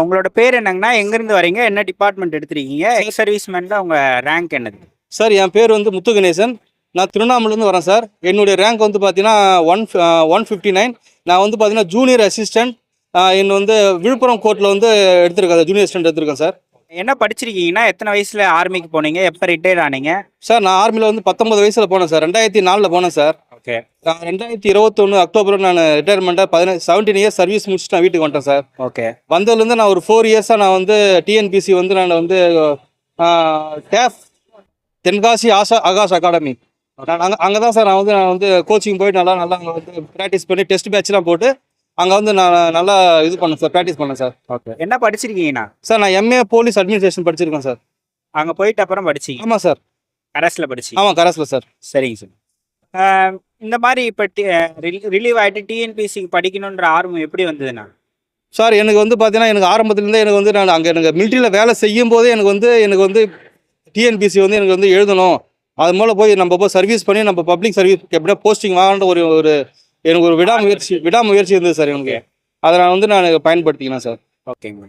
உங்களோட பேர் என்னங்கண்ணா? எங்கேருந்து வரீங்க? என்ன டிபார்ட்மெண்ட் எடுத்திருக்கீங்க? எக்ஸ் சர்வீஸ்மேன்ல உங்க ரேங்க் என்னது? சார் என் பேர் வந்து முத்து கணேசன். நான் திருவண்ணாமலேருந்து வரேன் சார். என்னுடைய ரேங்க் வந்து பார்த்தீங்கன்னா 159. நான் வந்து பார்த்தீங்கன்னா ஜூனியர் அசிஸ்டன்ட். என்ன வந்து விழுப்புரம் கோர்ட்டில் வந்து எடுத்திருக்கேன், ஜூனியர் அசிஸ்டன்ட் எடுத்திருக்கேன் சார். என்ன படிச்சிருக்கீங்கன்னா? எத்தனை வயசுல ஆர்மிக்கு போனீங்க? எப்போ ரிட்டையர் ஆனீங்க? சார் நான் ஆர்மியில் வந்து 19 வயசில் போனேன் சார். 2004 போனேன் சார். ஓகே. 2021 அக்டோபர் நான் ரிட்டையர்மெண்ட்டாக 17 இயர்ஸ் சர்வீஸ் முடிச்சுட்டு நான் வீட்டுக்கு வந்துட்டேன் சார். ஓகே. வந்ததுலேருந்து நான் ஒரு 4 இயர்ஸாக நான் வந்து டிஎன்பிசி வந்து நான் வந்து டேஃப் தென்காசி ஆகாஷ் அகாடமி, அங்கே தான் சார் நான் வந்து கோச்சிங் போயிட்டு நல்லா அங்கே வந்து ப்ராக்டிஸ் பண்ணி டெஸ்ட் பேட்ச்லாம் போட்டு அங்கே வந்து நான் நல்லா இது பண்ணேன் சார், ப்ராக்டிஸ் பண்ணேன் சார். ஓகே. என்ன படிச்சிருக்கீங்கண்ணா? சார் நான் எம்ஏ போலீஸ் அட்மினிஸ்ட்ரேஷன் படிச்சிருக்கேன் சார். அங்கே போயிட்டு அப்புறம் படிச்சிங்க? ஆமாம் சார். கரஸில் படிச்சிங்க? ஆமாம், கரஸில் சார். சரிங்க சார். இந்த மாதிரி இப்போ ரிலீவ் ஆகிட்டு டிஎன்பிசிக்கு படிக்கணுன்ற ஆர்வம் எப்படி வந்ததுண்ணா? சார் எனக்கு வந்து பார்த்தீங்கன்னா எனக்கு ஆரம்பத்துலேருந்தே எனக்கு வந்து நான் அங்கே எனக்கு மிலிட்ரியில் வேலை செய்யும் போதே எனக்கு வந்து டிஎன்பிசி வந்து எனக்கு வந்து எழுதணும், அது மூலம் போய் நம்ம போய் சர்வீஸ் பண்ணி நம்ம பப்ளிக் சர்வீஸ் எப்படின்னா போஸ்டிங் வாங்கன்ற ஒரு எனக்கு ஒரு விடாமுயற்சி இருந்தது சார் எனக்கு. அதை நான் வந்து நான் பயன்படுத்திக்கிறேன் சார். ஓகேங்க.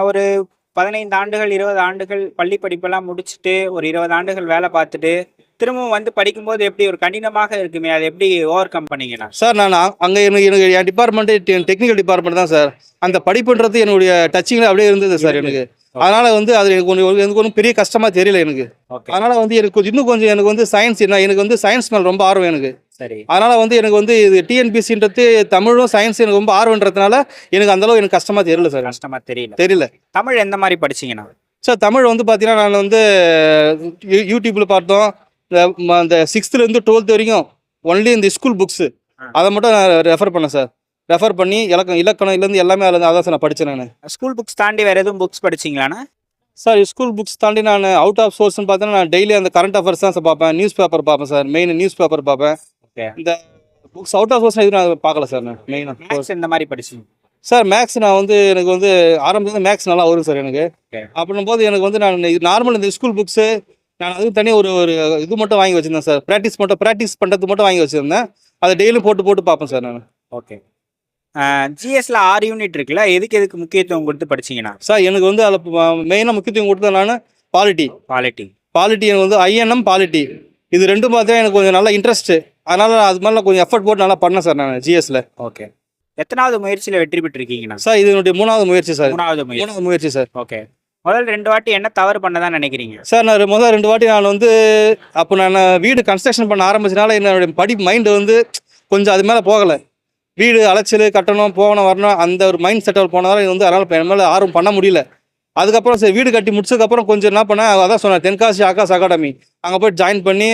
ஒரு 15 ஆண்டுகள் 20 ஆண்டுகள் பள்ளி படிப்பெல்லாம் முடிச்சுட்டு ஒரு 20 ஆண்டுகள் வேலை பார்த்துட்டு திரும்பவும் வந்து படிக்கும்போது எப்படி ஒரு கடினமாக இருக்குமே, அதை எப்படி ஓவர் கம் பண்ணீங்கண்ணா? சார் நான் அங்கே எனக்கு என் டிபார்ட்மெண்ட்டு டெக்னிக்கல் டிபார்ட்மெண்ட் தான் சார். அந்த படிப்புன்றது என்னுடைய டச்சிங்கில் அப்படியே இருந்தது சார் எனக்கு. அதனால் வந்து அது எனக்கு ஒன்றும் பெரிய கஷ்டமாக தெரியல எனக்கு. அதனால் வந்து எனக்கு இன்னும் கொஞ்சம் எனக்கு வந்து சயின்ஸ் எனக்கு வந்து சயின்ஸ் மேலே ரொம்ப ஆர்வம் எனக்கு. சரி. அதனால் வந்து எனக்கு வந்து இது டிஎன்பிசின்றது தமிழும் சயின்ஸ் எனக்கு ரொம்ப ஆர்வன்றதுனால எனக்கு அந்தளவு எனக்கு கஷ்டமாக தெரியல சார். கஷ்டமாக தெரியல. தமிழ் எந்த மாதிரி படிச்சிங்கண்ணா? சார் தமிழ் வந்து பார்த்தீங்கன்னா நான் வந்து யூடியூப்பில் பார்த்தோம். இந்த 6th-லேருந்து 12th வரைக்கும் ஒன்லி இந்த ஸ்கூல் புக்ஸு அதை மட்டும் நான் ரெஃபர் பண்ணேன் சார். ரெஃபர் பண்ணி இலக்கணம் இதுலேருந்து எல்லாமே அதான் சார் நான் படித்தேன். நான் ஸ்கூல் புக்ஸ் தாண்டி வேறு எதுவும் புக்ஸ் படிச்சிங்களாண்ணா? சார் ஸ்கூல் புக்ஸ் தாண்டி நான் அவுட் ஆஃப் சோர்ஸ்னு பார்த்தீங்கன்னா நான் டெய்லி அந்த கரண்ட் அஃபேர்ஸ் தான் சார் பார்ப்பேன், நியூஸ் பேப்பர் பார்ப்பேன் சார். மெயின் நியூஸ் பேப்பர் பார்ப்பேன். இந்த புக்ஸ் அவுட் ஆஃப் சோர்ஸ் எதுவும் நான் பார்க்கல சார். நான் மெயினாக இந்த மாதிரி படிச்சிங்க சார். மேக்ஸ் நான் வந்து எனக்கு வந்து ஆரம்பத்தில் மேக்ஸ் நல்லா வரும் சார் எனக்கு. அப்படின்னும் போது எனக்கு வந்து நான் நார்மல் இந்த ஸ்கூல் புக்ஸு நான் அதுக்கு தனியாக ஒரு இது மட்டும் வாங்கி வச்சுருந்தேன் சார். ப்ராக்டிஸ் பண்ணுறது மட்டும் வாங்கி வச்சுருந்தேன். அதை டெய்லியும் போட்டு பார்ப்பேன் சார் நான். ஓகே. ஜிஎஸ்ல 6 யூனிட் இருக்குல்ல, எதுக்கு முக்கியத்துவம் கொடுத்து படிச்சிங்கண்ணா? சார் எனக்கு வந்து அதில் மெயினாக முக்கியத்துவம் கொடுத்தேன் நான் பாலிட்டி எனக்கு வந்து ஐஎன்எம் பாலிட்டி இது ரெண்டும் பார்த்தா எனக்கு கொஞ்சம் நல்லா இன்ட்ரெஸ்ட்டு. அதனால் அது மாதிரி கொஞ்சம் எஃபர்ட் போட்டு நல்லா பண்ணேன் சார் நான் ஜிஎஸ்ல. ஓகே. எத்தனாவது முயற்சியில் வெற்றி பெற்றிருக்கீங்கண்ணா? சார் இது என்னுடைய 3வது முயற்சி சார். 3வது முயற்சி சார். ஓகே. முதல் 2 வாட்டி என்ன தவறு பண்ணதான் நினைக்கிறீங்க சார்? நான் முதல் 2 வாட்டி நான் வந்து அப்போ நான் வீடு கன்ஸ்ட்ரக்ஷன் பண்ண ஆரம்பிச்சனால என்னுடைய மைண்டு வந்து கொஞ்சம் அது மேலே போகலை. வீடு அலைச்சல் கட்டணும் போகணும் வரணும் அந்த ஒரு மைண்ட் செட்டல் போனதால் இது வந்து அதனால் என் மேலே ஆர்வம் பண்ண முடியல. அதுக்கப்புறம் சரி வீடு கட்டி முடிச்சதுக்கப்புறம் கொஞ்சம் என்ன பண்ணேன், அதான் சொன்னேன் தென்காசி ஆகாஷ் அகாடமி அங்கே போய் ஜாயின் பண்ணி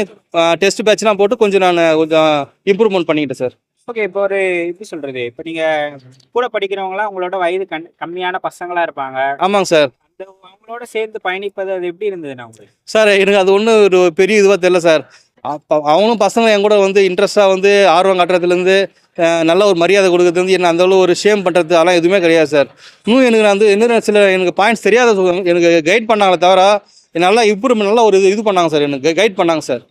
டெஸ்ட் பேட்ச்லாம் போட்டு கொஞ்சம் நான் கொஞ்சம் இம்ப்ரூவ்மெண்ட் பண்ணிக்கிட்டேன் சார். ஓகே. இப்போ ஒரு எப்படி சொல்கிறது, இப்போ நீங்கள் கூட படிக்கிறவங்களாம் உங்களோட வயது கம்மியான பசங்களாக இருப்பாங்க. ஆமாங்க சார். அவங்களோட சேர்ந்து பயணிப்பது அது எப்படி இருந்ததுண்ணா உங்களுக்கு? சார் எனக்கு அது ஒன்றும் ஒரு பெரிய இதுவாக தெரியல சார். அவங்களும் பசங்க என் கூட வந்து இன்ட்ரெஸ்ட்டாக வந்து ஆர்வம் காட்டுறதுலேருந்து நல்ல ஒரு மரியாதை கொடுக்குறது வந்து என்ன அந்தளவு ஒரு ஷேம் பண்ணுறது அதெல்லாம் எதுவுமே கிடையாது சார். இன்னும் எனக்கு நான் வந்து என்ன சில எனக்கு பாயிண்ட்ஸ் தெரியாத எனக்கு கைட் பண்ணாங்களே தவிர நல்லா இம்ப்ரூவ்மெண்ட் நல்லா ஒரு இது பண்ணாங்க சார். எனக்கு கைட் பண்ணாங்க சார்.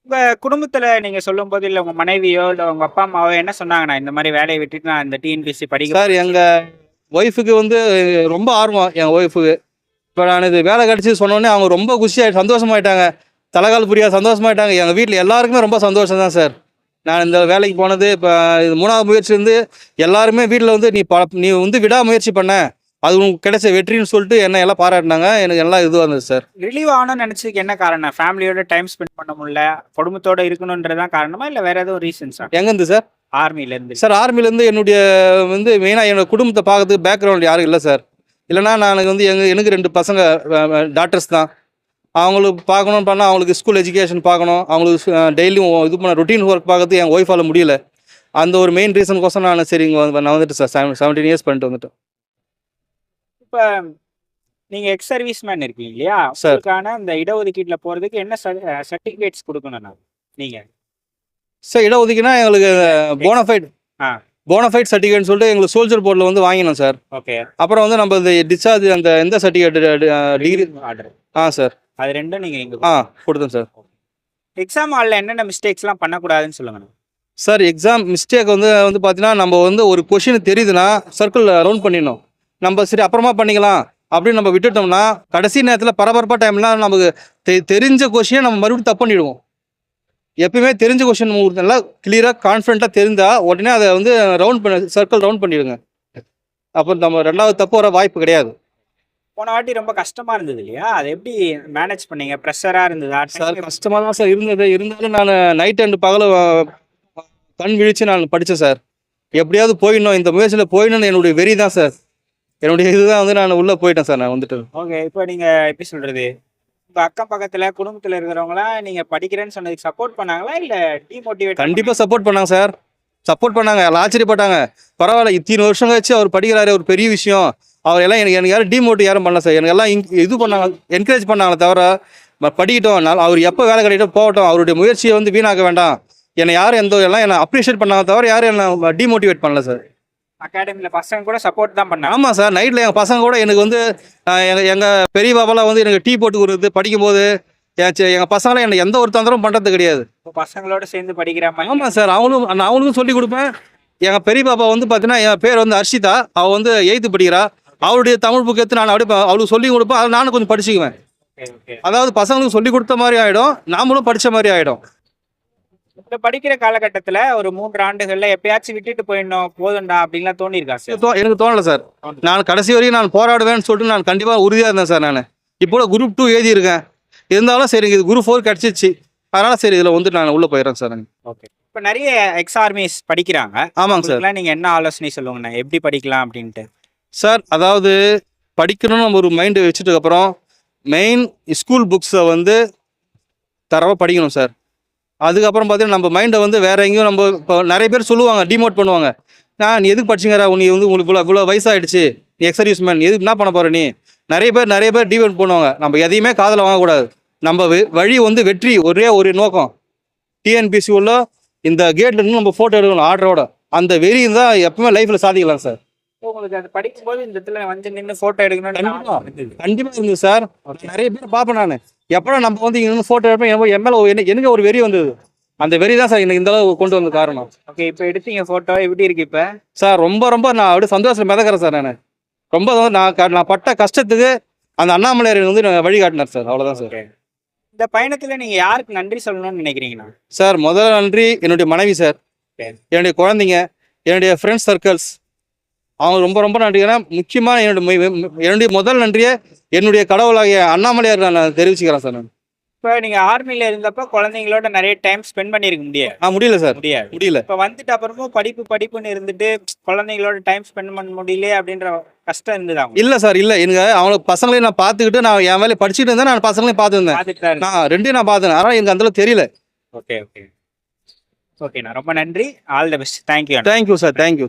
உங்கள் குடும்பத்தில் நீங்கள் சொல்லும்போது இல்லை உங்கள் மனைவியோ இல்லை உங்கள் அப்பா அம்மாவோ என்ன சொன்னாங்கண்ணா இந்த மாதிரி வேலையை விட்டுட்டு நான் இந்த டிஎன்பிசி படிக்க? சார் எங்கள் ஒய்ஃபுக்கு வந்து ரொம்ப ஆர்வம். என் ஒய்ஃபுக்கு இப்போ நான் இது வேலை கிடச்சி சொன்னோடனே அவங்க ரொம்ப குஷியாகிட்டு சந்தோஷமாயிட்டாங்க. தலைகால் புரியாது சந்தோஷமாயிட்டாங்க. எங்கள் வீட்டில் எல்லாருக்குமே ரொம்ப சந்தோஷம் தான் சார். நான் இந்த வேலைக்கு போனது இப்போ இது 3வது முயற்சி இருந்து எல்லாருமே வீட்டில் வந்து நீ வந்து விடாமுயற்சி பண்ண அது உங்களுக்கு கிடைச்ச வெற்றின்னு சொல்லிட்டு என்ன எல்லாம் பாராட்டினாங்க. எனக்கு எல்லாம் இதுவாக இருந்தது சார். ரிலீவ் ஆகணும்னு நினச்சதுக்கு என்ன காரணம்? ஃபேமிலியோட டைம் ஸ்பெண்ட் பண்ண முடியல, குடும்பத்தோட இருக்கணுன்றதான் காரணமா இல்லை வேற எதுவும் ரீசன்ஸா? எங்கேருந்து சார்? ஆர்மிலேருந்து சார். ஆர்மிலேருந்து என்னுடைய வந்து மெயினாக என்னோட குடும்பத்தை பார்க்கறதுக்கு பேக்ரவுண்ட் யாரும் இல்லை சார். இல்லைனா நான் வந்து எனக்கு 2 பசங்க டாக்டர்ஸ் தான். அவங்களுக்கு பார்க்கணும்னு பண்ணால் அவங்களுக்கு ஸ்கூல் எஜுகேஷன் பார்க்கணும், அவங்களுக்கு டெய்லியும் இது பண்ண ரொட்டீன் ஒர்க் பார்க்கறது என் ஒய்ஃபால் முடியல. அந்த ஒரு மெயின் ரீசனுக்கோசம் நான் சரி நான் வந்துட்டு சார் 17 இயர்ஸ் பண்ணிட்டு வந்துட்டேன். இப்போ நீங்கள் எக்ஸ் சர்வீஸ்மேன் இருக்கீங்க இல்லையா, அதுக்கான இந்த இடஒதுக்கீட்டில் போகிறதுக்கு என்ன சர்டிஃபிகேட்ஸ் கொடுக்கணும்ண்ணா நீங்கள்? சார் இடஒதுக்கீடுனா எங்களுக்கு போனஃபைட் சர்டிஃபிகேட்னு சொல்லிட்டு எங்களுக்கு சோல்ஜர் போர்டில் வந்து வாங்கினோம் சார். ஓகே. அப்புறம் வந்து நம்ம இந்த டிஸ்சார்ஜ் அந்த எந்த சர்டிஃபிகேட் டிகிரி ஆர்டர் சார் அது ரெண்டும் நீங்கள் இங்கே கொடுத்தேன் சார். எக்ஸாம் ஹாலில் என்னென்ன மிஸ்டேக்ஸ்லாம் பண்ணக்கூடாதுன்னு சொல்லுங்கண்ணா. சார் எக்ஸாம் மிஸ்டேக் வந்து வந்து பார்த்தீங்கன்னா நம்ம வந்து ஒரு கொஷின் தெரியுதுன்னா சர்க்கிள் ரவுண்ட் பண்ணிடணும். நம்ம சரி அப்புறமா பண்ணிக்கலாம் அப்படின்னு நம்ம விட்டுட்டோம்னா கடைசி நேரத்தில் பரபரப்பாக டைம்லாம் நமக்கு தெரிஞ்ச கொஷினை நம்ம மறுபடியும் தப்பு பண்ணிடுவோம். எப்பயுமே தெரிஞ்ச கொஷின் நல்லா கிளியராக கான்ஃபிடண்ட்டாக தெரிந்தால் உடனே அதை வந்து சர்க்கிள் ரவுண்ட் பண்ணிடுங்க. அப்போ நம்ம ரெண்டாவது தப்பு வர வாய்ப்பு கிடையாது. போன வாட்டி ரொம்ப கஷ்டமா இருந்தது இல்லையா? அதை எப்படி மேனேஜ் பண்ணீங்க? ப்ரெஷரா இருந்ததா? சார் கஷ்டமாக தான் சார் இருந்தது. இருந்தாலும் நான் நைட் அண்ட் பகல் கண் விழிச்சு நான் படித்தேன் சார். எப்படியாவது போயிடணும், இந்த முயற்சியில் போயிடணும்னு என்னுடைய வெறி தான் சார். என்னுடைய இதுதான் வந்து நான் உள்ளே போயிட்டேன் சார். நான் வந்துட்டு ஓகே. இப்போ நீங்க எப்படி சொல்றது? உங்க அக்கம் பக்கத்துல குடும்பத்துல இருக்கிறவங்களாம் நீங்க படிக்கிறேன்னு சொன்னதுக்கு சப்போர்ட் பண்ணாங்களா இல்ல டிமோட்டிவேட்? கண்டிப்பாக சப்போர்ட் பண்ணாங்க சார். சப்போர்ட் பண்ணாங்க. எல்லாம் ஆச்சரியப்பட்டாங்க. பரவாயில்ல, இத்தனை வருஷம் கழிச்சு அவர் படிக்கிறாரு, ஒரு பெரிய விஷயம். அவர் எல்லாம் எனக்கு யாரும் டிமோட்டிவ் யாரும் பண்ணல சார். எனக்கு எல்லாம் இது பண்ணாங்க, என்கரேஜ் பண்ணாங்களே தவிர படிக்கிட்டோம், அவர் எப்போ வேலை கிடைக்கிட்டோ போகட்டும், அவருடைய முயற்சியை வந்து வீணாக்க வேண்டாம், என்னை யாரும் எல்லாம் என்னை அப்ரிஷியேட் பண்ணாங்க தவிர யாரும் என்னை டிமோட்டிவேட் பண்ணல சார். அகாடமில பசங்க கூட சப்போர்ட் தான் பண்ணாங்க. ஆமாம் சார். நைட்டில் எங்கள் பசங்க கூட எனக்கு வந்து எங்கள் பெரிய பாப்பாலாம் வந்து எனக்கு டீ போட்டு கொடுக்குறது படிக்கும்போது எங்கள் பசங்களாம் என்னை எந்த ஒரு தொந்தரவும் பண்ணுறது கிடையாது. இப்போ பசங்களோட சேர்ந்து படிக்கிற மாதிரி. ஆமாம் சார். நான் அவங்களுக்கும் சொல்லி கொடுப்பேன். எங்கள் பெரிய பாப்பா வந்து பார்த்தீங்கன்னா என் பேர் வந்து ஹர்ஷிதா. அவள் வந்து 8th படிக்கிறா. அவளுடைய தமிழ் புக் எடுத்து நான் அப்படியே அவளுக்கு சொல்லி கொடுப்பேன். அதை நானும் கொஞ்சம் படிச்சுக்குவேன். அதாவது பசங்களுக்கு சொல்லி கொடுத்த மாதிரி ஆகிடும், நாமளும் படித்த மாதிரி ஆகிடும். இந்த படிக்கிற காலகட்டத்துல ஒரு 3 ஆண்டுகள்ல எப்பயாச்சும் விட்டுட்டு போயிடணும் போதும்டா அப்படின்லாம் தோணிருக்கா சார்? எனக்கு தோணலை சார். நான் கடைசி வரைக்கும் நான் போராடுவேன்னு சொல்லிட்டு நான் கண்டிப்பாக உறுதியாக இருந்தேன் சார். நான் இப்போ குரூப் 2 எழுதியிருக்கேன். இருந்தாலும் சரி இது குரூப் 4 கிடச்சிச்சு. அதனால் சரி இதில் வந்துட்டு நான் உள்ளே போயிடுறேன் சார். ஓகே. இப்போ நிறைய எக்ஸ்-ஆர்மிஸ் படிக்கிறாங்க. ஆமாங்க சார். நீங்கள் என்ன ஆலோசனை சொல்லுங்கண்ணா, எப்படி படிக்கலாம் அப்படின்ட்டு? சார் அதாவது படிக்கணும்னு நம்ம ஒரு மைண்டு வச்சுட்டுக்கப்புறம் மெயின் ஸ்கூல் புக்ஸை வந்து தரவாக படிக்கணும் சார். அதுக்கப்புறம் பார்த்தீங்கன்னா நம்ம மைண்டை வந்து வேறு எங்கேயும் நம்ம இப்போ நிறைய பேர் சொல்லுவாங்க, டிமோட் பண்ணுவாங்க. நீ எதுக்கு படிச்சிங்கடா, நீ வந்து உங்களுக்கு இவ்வளோ வயசாகிடுச்சு, நீ எக்ஸர்வீஸ் மேன், எதுக்கு என்ன பண்ண போகிற நீ? நிறைய பேர் டிமோட் பண்ணுவாங்க. நம்ம எதையுமே காதில் வாங்கக்கூடாது. நம்ம வழி வந்து வெற்றி, ஒரே ஒரு நோக்கம். டிஎன்பிசி உள்ள இந்த கேட்ல இருந்து நம்ம ஃபோட்டோ எடுக்கணும் ஆர்டரோட. அந்த வெறி தான் எப்பவுமே லைஃப்பில் சாதிக்கலாம் சார். உங்களுக்கு அது படிக்கும்போது இந்த இடத்துல வந்து நின்று ஃபோட்டோ எடுக்கணும்னு கண்டிப்பாக இருந்தது சார். நிறைய பேர் பார்ப்பேன் நான். எப்படா நம்ம வந்து இங்கே ஃபோட்டோ எடுப்பேன், எனக்கு ஒரு வெறி வந்தது. அந்த வெறி தான் சார் எனக்கு இந்த அளவு கொண்டு வந்த காரணம். ஓகே. இப்போ எடுத்தீங்க ஃபோட்டோ, எப்படி இருக்கு இப்போ? சார் ரொம்ப நான் அப்படியே சந்தோஷத்தில் மிதக்கிறேன் சார். நான் ரொம்ப நான் பட்ட கஷ்டத்துக்கு அந்த அண்ணாமலையார் வந்து வழிகாட்டினார் சார். அவ்வளோதான் சார். இந்த பயணத்தில் நீங்கள் யாருக்கு நன்றி சொல்லணும்னு நினைக்கிறீங்கண்ணா? சார் முதல்ல நன்றி என்னுடைய மனைவி சார், என்னுடைய குழந்தைங்க, என்னுடைய ஃப்ரெண்ட்ஸ் சர்க்கிள்ஸ், அவங்க ரொம்ப நன்றி. ஏன்னா முக்கியமாக என்னுடைய முதல் நன்றியை என்னுடைய கடவுளாகிய அண்ணாமலையார் நான் தெரிவிச்சுக்கிறேன் சார். நான் இப்போ நீங்கள் ஆர்மியில் இருந்தப்போ குழந்தைங்களோட நிறைய டைம் ஸ்பெண்ட் பண்ணியிருக்க முடியாது? முடியல சார், முடியல. இப்போ வந்துட்டு அப்புறமும் படிப்புன்னு இருந்துட்டு குழந்தைங்களோட டைம் ஸ்பெண்ட் பண்ண முடியல அப்படின்ற கஷ்டம் இருந்ததா? இல்லை சார், இல்லை. எனக்கு அவங்களுக்கு பசங்களையும் நான் பார்த்துக்கிட்டு நான் என் வேலையை படிச்சுட்டு இருந்தேன், நான் பசங்களையும் பார்த்துருந்தேன். நான் ரெண்டையும் நான் பார்த்தேன். ஆனால் எனக்கு அந்தளவு தெரியல. ஓகேண்ணா, ரொம்ப நன்றி. All the best. Thank you sir. Thank you.